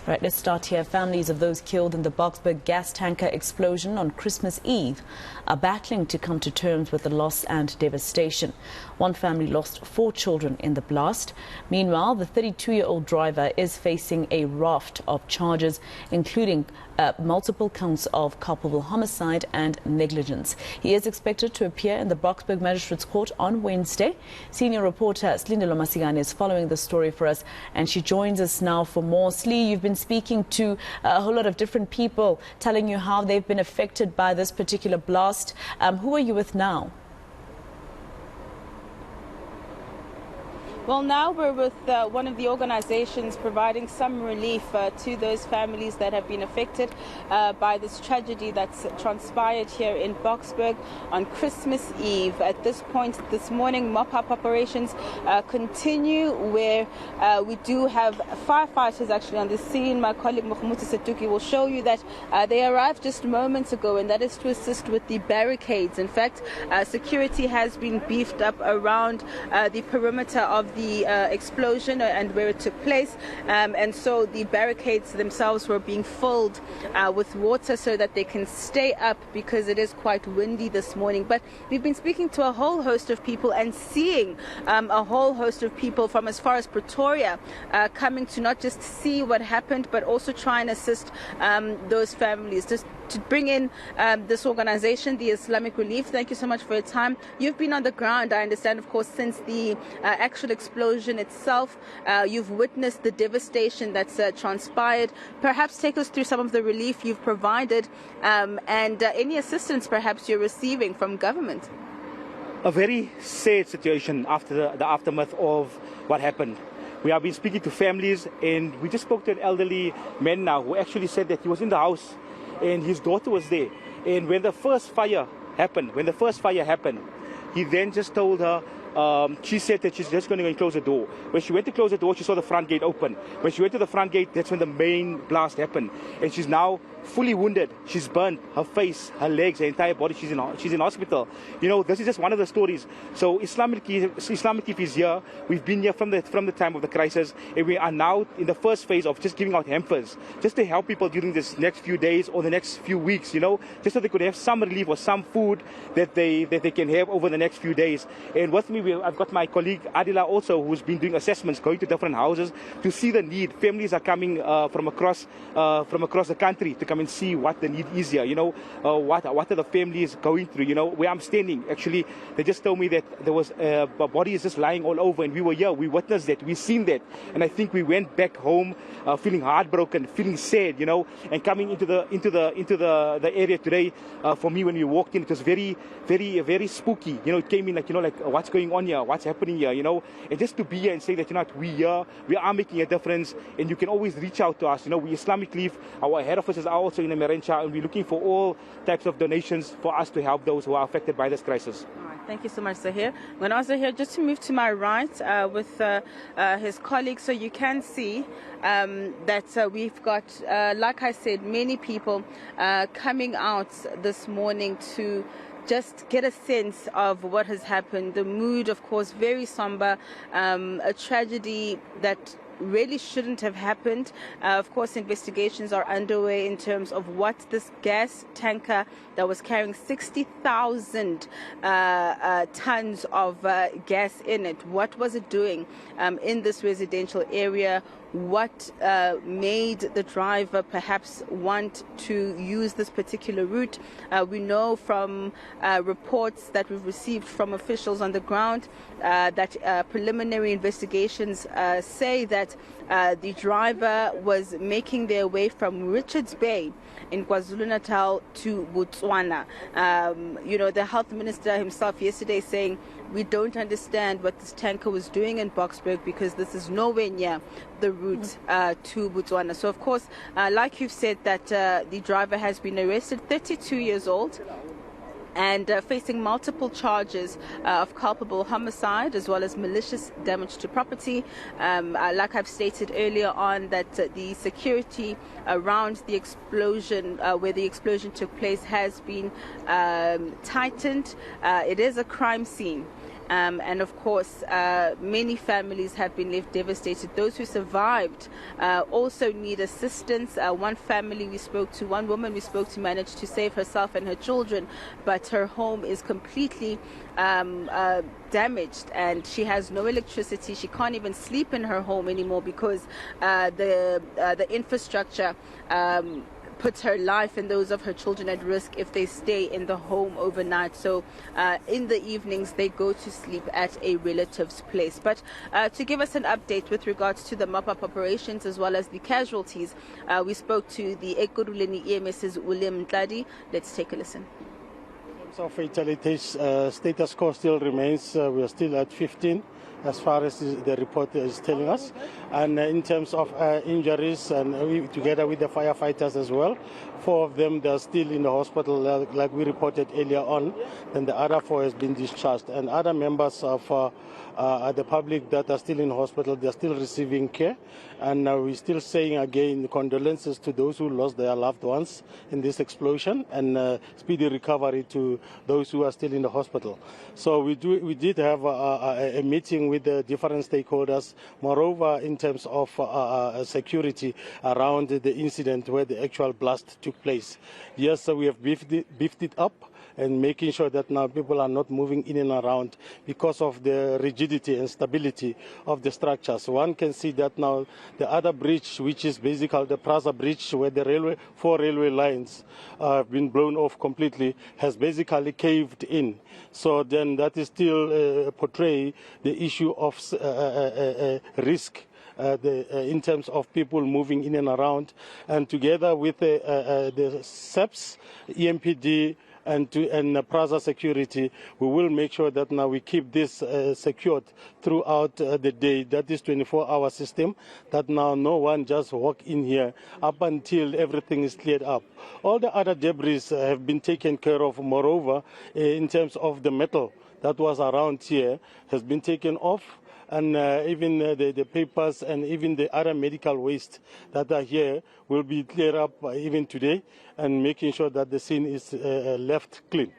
Right, let's start here. Families of those killed in the Boksburg gas tanker explosion on Christmas Eve are battling to come to terms with the loss and devastation. One family lost 4 children in the blast. Meanwhile, the 32-year-old driver is facing a raft of charges, including multiple counts of culpable homicide and negligence. He is expected to appear in the Boksburg Magistrates Court on Wednesday. Senior reporter Silindelo Masikane is following the story for us, and she joins us now for more. Slee, you've been speaking to a whole lot of different people, telling you how they've been affected by this particular blast. Who are you with now? Well, now we're with one of the organizations providing some relief to those families that have been affected by this tragedy that's transpired here in Boksburg on Christmas Eve. At this point this morning, mop-up operations continue, where we do have firefighters actually on the scene. My colleague Mokhmuti Setuki will show you that they arrived just moments ago, and that is to assist with the barricades. In fact, security has been beefed up around the perimeter of the explosion and where it took place, and so the barricades themselves were being filled with water so that they can stay up, because it is quite windy this morning. But we've been speaking to a whole host of people and seeing a whole host of people from as far as Pretoria coming to not just see what happened, but also try and assist those families. Just to bring in this organization, the Islamic Relief. Thank you so much for your time. You've been on the ground, I understand, of course, since the actual explosion itself. You've witnessed the devastation that's transpired. Perhaps take us through some of the relief you've provided and any assistance perhaps you're receiving from government. A very sad situation after the aftermath of what happened. We have been speaking to families, and we just spoke to an elderly man now who actually said that he was in the house and his daughter was there. And when the first fire happened, he then just told her, she said that she's just going to go and close the door. When she went to close the door, she saw the front gate open. When she went to the front gate, that's when the main blast happened. And she's now fully wounded. She's burnt, her face, her legs, her entire body. She's in hospital. You know, this is just one of the stories. So Islamic Relief is here. We've been here from the time of the crisis, and we are now in the first phase of just giving out hampers, just to help people during this next few days or the next few weeks, you know, just so they could have some relief or some food that they can have over the next few days. And with me, I've got my colleague Adila also, who's been doing assessments, going to different houses to see the need. Families are coming from across the country to come and see what the need is here. You know, what are the families going through? You know, where I'm standing, actually, they just told me that there was a body is just lying all over, and we were here. We witnessed that. We seen that, and I think we went back home feeling heartbroken, feeling sad. You know, and coming into the area today, for me when we walked in, it was very, very, very spooky. You know, it came in like, you know, like what's going on here, what's happening here, you know, and just to be here and say that, you know what, we are making a difference, and you can always reach out to us. You know, we Islamic Relief, our head offices are also in Merencha, and we're looking for all types of donations for us to help those who are affected by this crisis. All right, thank you so much, Zahir. I'm going to ask Zahir just to move to my right with his colleagues, so you can see that we've got, like I said, many people coming out this morning to just get a sense of what has happened. The mood, of course, very somber, a tragedy that really shouldn't have happened. Of course, investigations are underway in terms of what this gas tanker that was carrying 60,000 tons of gas in it, what was it doing in this residential area? What made the driver perhaps want to use this particular route? We know from reports that we've received from officials on the ground that preliminary investigations say that the driver was making their way from Richards Bay in KwaZulu-Natal to Botswana. You know, the health minister himself yesterday saying, we don't understand what this tanker was doing in Boksburg, because this is nowhere near the route to Botswana. So, of course, like you've said, that the driver has been arrested, 32 years old, and facing multiple charges of culpable homicide as well as malicious damage to property. Like I've stated earlier on, that the security around the explosion, where the explosion took place, has been tightened. It is a crime scene, And of course, many families have been left devastated. Those who survived also need assistance. One woman we spoke to managed to save herself and her children, but her home is completely damaged and she has no electricity. She can't even sleep in her home anymore because the infrastructure puts her life and those of her children at risk if they stay in the home overnight. So in the evenings they go to sleep at a relative's place. But to give us an update with regards to the mop-up operations as well as the casualties, we spoke to the Ekurhuleni EMS's Ulim Mtladi. Let's take a listen. In terms of fatalities, status quo still remains. We are still at 15 as far as the report is telling us. And in terms of injuries, and we, together with the firefighters as well, 4 of them, they are still in the hospital like we reported earlier on. Then the other 4 has been discharged. And other members of the public that are still in hospital, they are still receiving care. And we're still saying again condolences to those who lost their loved ones in this explosion, and speedy recovery to those who are still in the hospital. So we did have a meeting with the different stakeholders. Moreover, in terms of security around the incident where the actual blast took place. Yes, so we have beefed it up and making sure that now people are not moving in and around because of the rigidity and stability of the structures. One can see that now the other bridge, which is basically the Praza Bridge, where the 4 railway lines have been blown off completely, has basically caved in. So then that is still portray the issue of risk. In terms of people moving in and around, and together with the SEPS, EMPD, and Praza Security, we will make sure that now we keep this secured throughout the day. That is 24-hour system, that now no one just walk in here up until everything is cleared up. All the other debris have been taken care of. Moreover, in terms of the metal that was around here has been taken off. And even the papers and even the other medical waste that are here will be cleared up even today, and making sure that the scene is left clean.